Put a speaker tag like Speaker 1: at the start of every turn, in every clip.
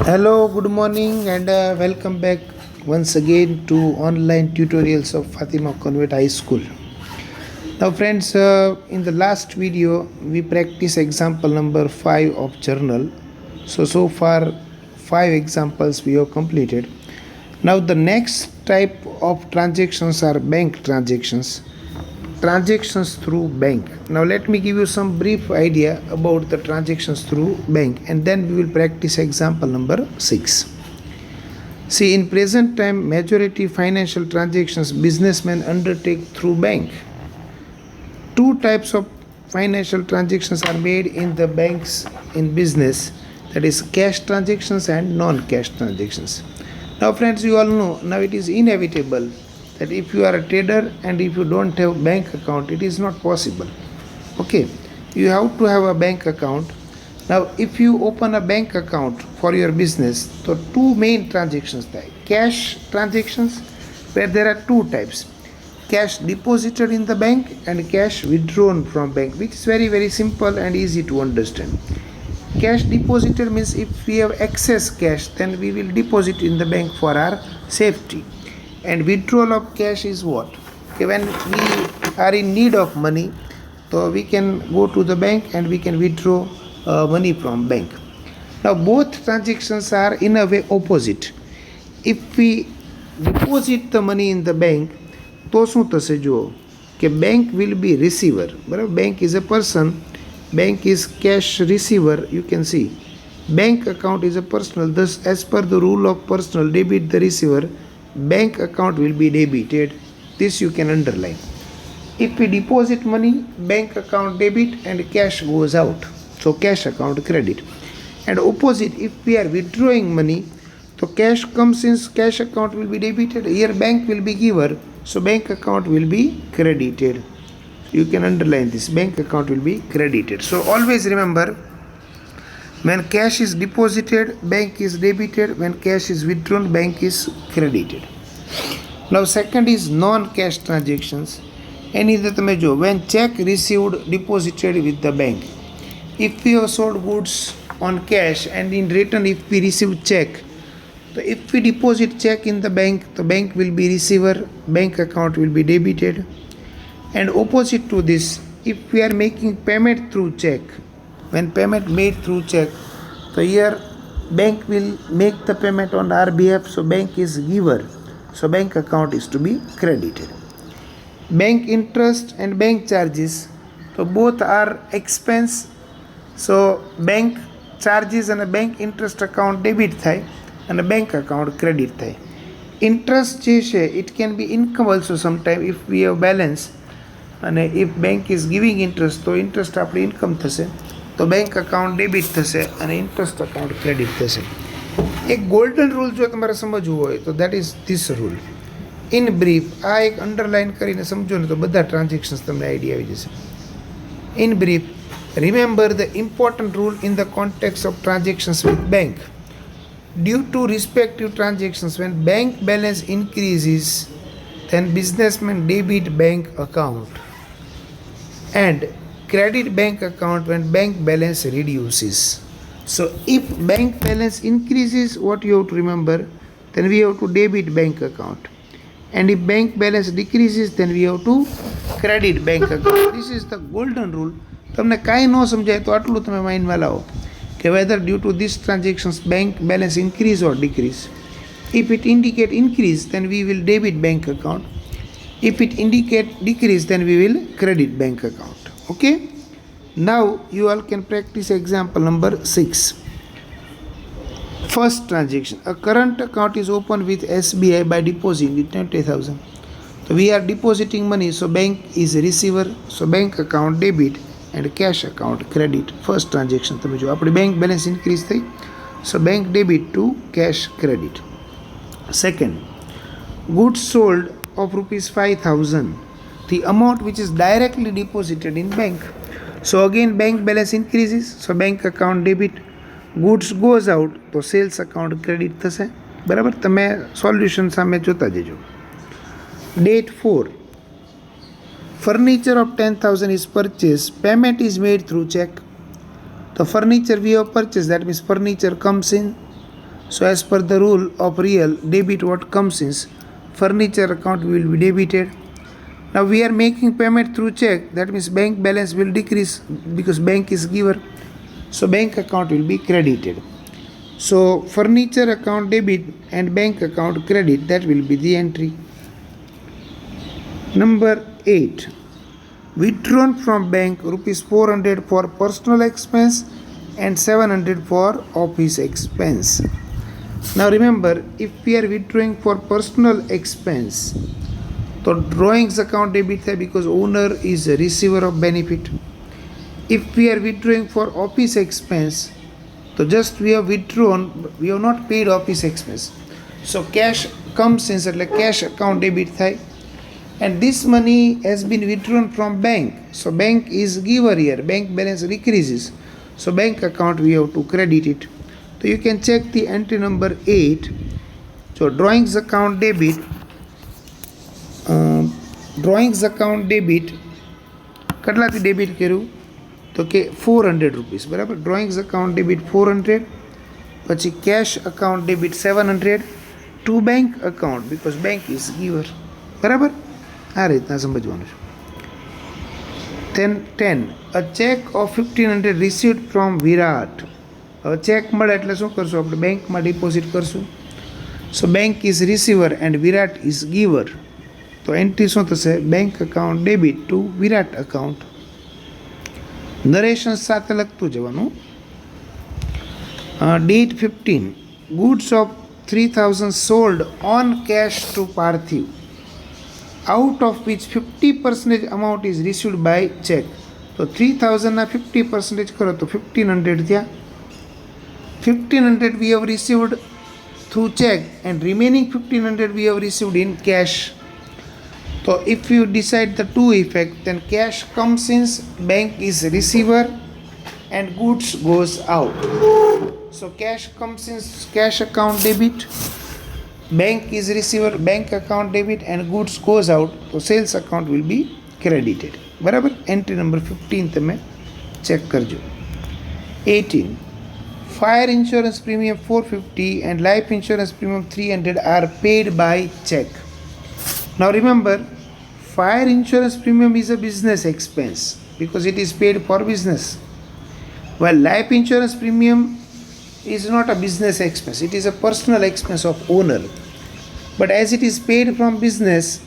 Speaker 1: Hello, good morning, and welcome back once again to online tutorials of Fatima Convent High School. Now, friends, in the last video, we practiced example number 5 of journal. So far, 5 examples we have completed. Now, the next type of transactions are bank transactions through bank. Now let me give you some brief idea about the transactions through bank, and then we will practice example number 6. See, in present time majority financial transactions businessmen undertake through bank. Two types of financial transactions are made in the banks in business, that is cash transactions and non-cash transactions. Now friends, you all know now it is inevitable that if you are a trader and if you don't have bank account, it is not possible. Okay, you have to have a bank account. Now if you open a bank account for your business, so two main transactions there: cash transactions, where there are two types: cash deposited in the bank and cash withdrawn from bank, which is very simple and easy to understand. Cash deposited means if we have excess cash, then we will deposit in the bank for our safety. And withdrawal of cash is what? Okay, when we are in need of money, so we can go to the bank and we can withdraw money from bank. Now both transactions are in a way opposite. If we deposit the money in the bank, તો શું થશે જુઓ કે bank will be receiver. બરાબર, bank is a person, bank is cash receiver. You can see bank account is a personal, thus as per the rule of personal debit the receiver, bank account will be debited. This you can underline. If we deposit money, bank account debit and cash goes out, so cash account credit. And opposite, if we are withdrawing money, so cash comes in, cash account will be debited, here bank will be giver, so bank account will be credited. You can underline this, bank account will be credited. So always remember, when cash is deposited, bank is debited. When cash is withdrawn, bank is credited. Now second is non-cash transactions. Any that તમે જો, when check received deposited with the bank. If we have sold goods on cash and in return if we receive check, so if we deposit check in the bank will be receiver, bank account will be debited. And opposite to this, if we are making payment through check, when payment made through check, so here bank will make the payment on our behalf, so bank is giver, so bank account is to be credited. Bank interest and bank charges, so both are expense, so bank charges and a bank interest account debit થાય and a bank account credit થાય. Interest જે છે, it can be income also sometime if we have balance, અને if bank is giving interest, તો interest આપણી income થશે, તો bank account debit થશે અને ઇન્ટરેસ્ટ અકાઉન્ટ ક્રેડિટ થશે. એક ગોલ્ડન રૂલ જો તમારે સમજવું હોય તો that is this rule. In brief, આ એક અંડરલાઇન કરીને સમજો ને તો બધા ટ્રાન્ઝેક્શન્સ તમને આઈડિયા આવી જશે. In brief, remember the important rule in the context of transactions with bank. Due to respective transactions, when bank balance increases, then businessman debit bank account and credit bank account when bank balance reduces. So if bank balance increases, what you have to remember, then we have to debit bank account, and if bank balance decreases, then we have to credit bank account. This is the golden rule. તમને કાંઈ ન સમજાય તો આટલું તમે માઇન્ડમાં લાવો કે whether due to these transactions bank balance increase or decrease. If it indicate increase, then we will debit bank account. If it indicate decrease, then we will credit bank account. Okay, now you all can practice example number 6. First transaction, a current account is opened with SBI by depositing 20,000. So we are depositing money, so bank is receiver, so bank account debit and cash account credit. First transaction, તમે જો આપણી bank balance increase થઈ, so bank debit to cash credit. Second, goods sold of rupees 5,000, the amount which is directly deposited in bank. So again bank balance increases, so bank account debit. Goods goes out, તો sales account credit થશે. બરાબર, તમે solution સામે જોતા જજો. Date 4, furniture of 10,000 is purchased, payment is made through check. The furniture we have purchased, that means furniture comes in, So as per the rule of real, debit what comes in, furniture account will be debited. Now we are making payment through check, that means bank balance will decrease because bank is giver. So bank account will be credited. So furniture account debit and bank account credit, that will be the entry. Number 8. Withdrawn from bank rupees 400 for personal expense and 700 for office expense. Now remember, if we are withdrawing for personal expense, तो drawings account debit है because owner is a receiver of benefit. If we are withdrawing for office expense, तो just we have withdrawn, we have not paid office expense. So cash comes in, એટલે cash account debit થાય. And this money has been withdrawn from bank. So bank is giver here. Bank balance decreases. So bank account we have to credit it. So you can check the entry number 8. So drawings account debit. Drawings account debit. કેટલાથી debit કર્યું તો કે 400 rupees, બરાબર. Drawings account debit 400, પછી cash account debit 700 to bank account because bank is giver, બરાબર. આ રીતના સમજવાનું છે. Then 10. A check of 1500 received from વિરાટ. હવે ચેક મળે એટલે શું કરશું આપણે? બેંકમાં ડિપોઝિટ કરશું. So bank is receiver and Virat is giver. તો એન્ટ્રી શું થશે? Bank account debit to Virat account. Narration સાથે લખતું જવાનું. Date 15. Goods of 3000 sold on cash to Parthiv, out of which 50% amount is received by check. તો 3000 ના 50% કરો તો 1500 થયા. 1500 we have received through check and remaining 1500 we have received in cash. So if you decide the two effect, then cash comes in, bank is receiver and goods goes out. So cash comes in, cash account debit, bank is receiver, bank account debit and goods goes out. So sales account will be credited. बराबर. Entry number 15 તમે check કરજો. 18. Fire insurance premium 450 and life insurance premium 300 are paid by check. Now remember, fire insurance premium is a business expense because it is paid for business, while life insurance premium is not a business expense, it is a personal expense of owner. But as it is paid from business,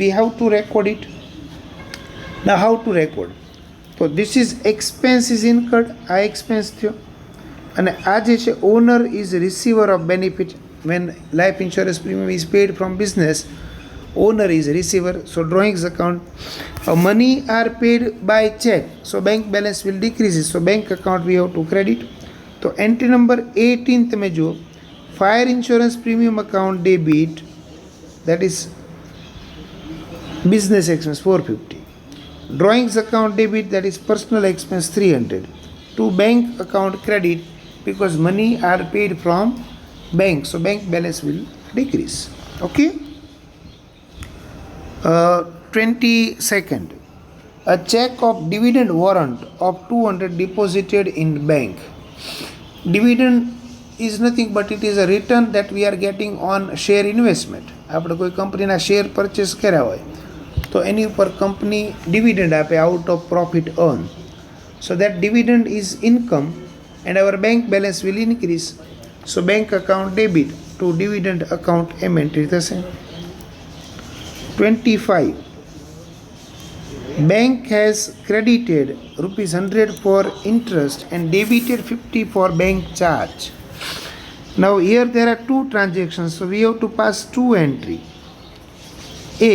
Speaker 1: we have to record it. Now how to record? So this is expense is incurred, આ expense થયો, અને આ જે છે owner is receiver of benefit. When life insurance premium is paid from business, owner is receiver. So drawings account, money are paid by check, so bank balance will decrease, so bank account we have to credit. So entry number 18 તમે જુઓ, fire insurance premium account debit, that is business expense 450. Drawings account debit, that is personal expense 300. To bank account credit because money are paid from bank, so bank balance will decrease. Okay. 22nd. A check of dividend warrant of 200 deposited in bank. Dividend is nothing but it is a return that we are getting on share investment. આપણે કોઈ કંપનીના share purchase કર્યા હોય તો એની ઉપર company dividend આપે out of profit earn. So that dividend is income and our bank balance will increase. So bank account debit to dividend account એમ entry થશે. 25. Bank has credited rupees 100 for interest and debited 50 for bank charge. Now here there are two transactions, so we have to pass two entry. A.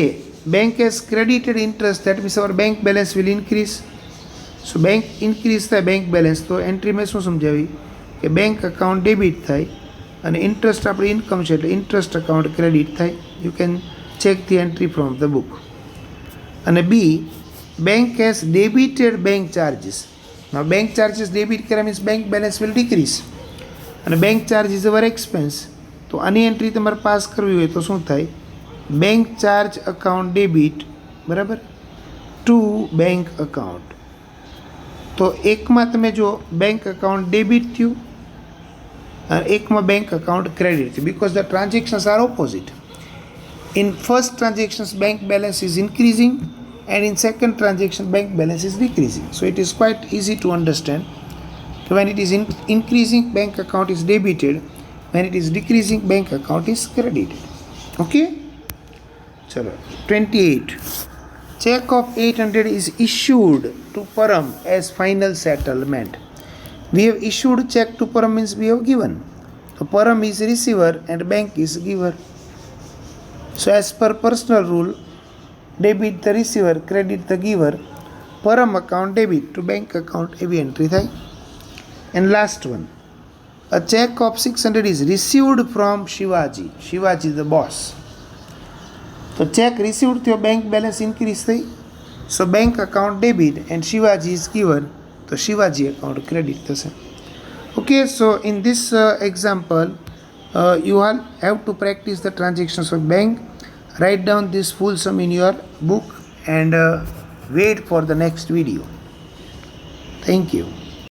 Speaker 1: Bank has credited interest, that means our bank balance will increase. So bank increase the bank balance, તો entry મેં શું સમજાવી કે bank account debit થાય અને interest આપણી income છે એટલે interest account credit થાય. You can check the entry from the book. And B, bank has debited bank charges. Now bank charges debit કર્યા means bank balance will decrease. And bank charge is our expense. તો આની entry તમારે pass કરવી હોય તો શું થાય? bank charge account debit, બરાબર, to bank account. તો એકમાં તમે જો બેંક અકાઉન્ટ ડેબિટ થયું એકમાં બેંક અકાઉન્ટ ક્રેડિટ છે because the transactions are opposite. In first transactions bank balance is increasing and in second transaction bank balance is decreasing. So it is quite easy to understand. When it is increasing bank account is debited, when it is decreasing bank account is credited. Okay, chalo 28. Check of 800 is issued to Param as final settlement. We have issued check to Param means we have given. So Param is receiver and bank is giver. So as per personal rule, debit the receiver, credit the giver. Param account debit to bank account every entry થાય. And last one, a check of 600 is received from Shivaji. Shivaji the boss. So check received to your bank balance increase થઈ. So bank account debit and Shivaji is given. So Shivaji account credit થશે. Okay, so in this example, you all have to practice the transactions of bank. Write down this full sum in your book and wait for the next video. Thank you.